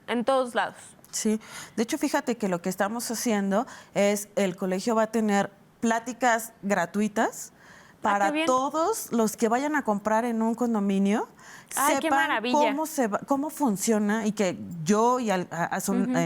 en todos lados. Sí, de hecho, fíjate que lo que estamos haciendo es, el colegio va a tener pláticas gratuitas para todos los que vayan a comprar en un condominio, sepan cómo funciona, y que yo y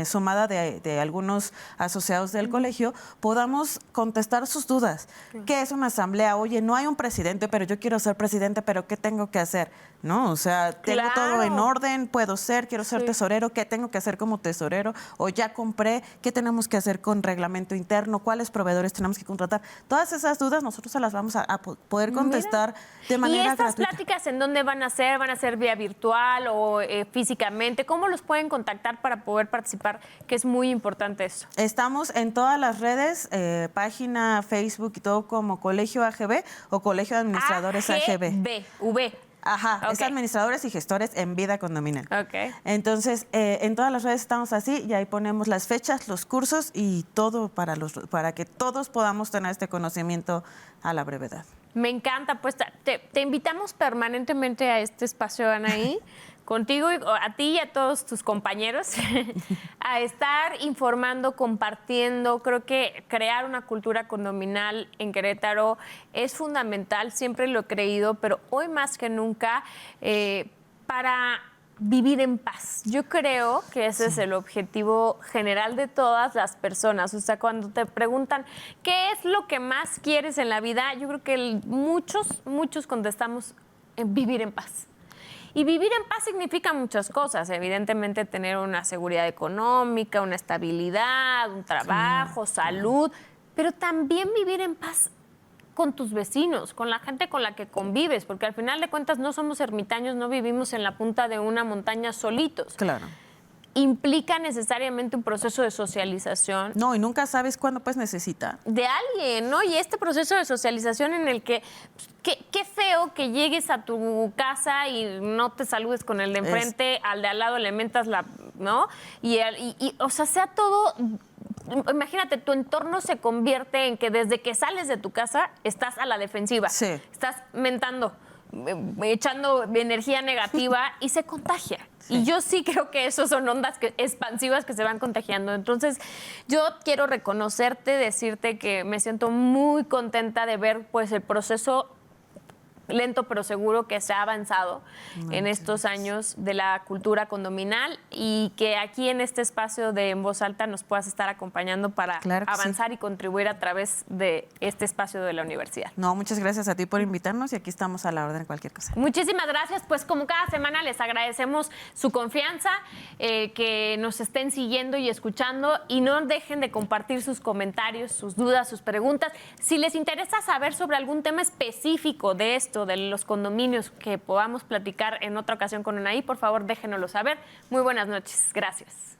sumada de algunos asociados del colegio podamos contestar sus dudas. ¿Qué es una asamblea? Oye, no hay un presidente, pero yo quiero ser presidente, pero ¿qué tengo que hacer? ¿No? O sea, tengo todo en orden, quiero ser tesorero, ¿qué tengo que hacer como tesorero? O ya compré, ¿qué tenemos que hacer con reglamento interno? ¿Cuáles proveedores tenemos que contratar? Todas esas dudas nosotros se las vamos a poder contestar de manera gratuita. ¿Y estas pláticas en dónde van a ser? ¿Van a ser vía virtual o físicamente? ¿Cómo los pueden contactar para poder participar? Que es muy importante eso. Estamos en todas las redes, página, Facebook y todo, como Colegio AGB o Colegio de Administradores AGB. Ajá, es administradores y gestores en vida condominal. Entonces, en todas las redes estamos así, y ahí ponemos las fechas, los cursos y todo para que todos podamos tener este conocimiento a la brevedad. Me encanta, pues te invitamos permanentemente a este espacio, Anaí, contigo, a ti y a todos tus compañeros, a estar informando, compartiendo. Creo que crear una cultura condominal en Querétaro es fundamental, siempre lo he creído, pero hoy más que nunca, para vivir en paz. Yo creo que ese es el objetivo general de todas las personas. O sea, cuando te preguntan qué es lo que más quieres en la vida, yo creo que muchos contestamos vivir en paz. Y vivir en paz significa muchas cosas. Evidentemente, tener una seguridad económica, una estabilidad, un trabajo, salud, pero también vivir en paz con tus vecinos, con la gente con la que convives, porque al final de cuentas no somos ermitaños, no vivimos en la punta de una montaña solitos. Claro. Implica necesariamente un proceso de socialización. No, y nunca sabes cuándo puedes necesitar. De alguien, ¿no? Y este proceso de socialización en el que, qué feo que llegues a tu casa y no te saludes con el de enfrente, al de al lado le mentas ¿no? Y o sea, sea todo. Imagínate, tu entorno se convierte en que desde que sales de tu casa estás a la defensiva. Sí. Estás mentando, echando energía negativa y se contagia. Sí. Y yo sí creo que eso son ondas expansivas que se van contagiando. Entonces, yo quiero reconocerte, decirte que me siento muy contenta de ver pues el proceso lento pero seguro que se ha avanzado en estos años de la cultura condominal y que aquí en este espacio de En Voz Alta nos puedas estar acompañando para avanzar y contribuir a través de este espacio de la universidad. No, muchas gracias a ti por invitarnos y aquí estamos a la orden de cualquier cosa. Muchísimas gracias. Pues como cada semana les agradecemos su confianza, que nos estén siguiendo y escuchando y no dejen de compartir sus comentarios, sus dudas, sus preguntas. Si les interesa saber sobre algún tema específico de esto, de los condominios que podamos platicar en otra ocasión con Anaí, por favor déjenoslo saber. Muy buenas noches. Gracias.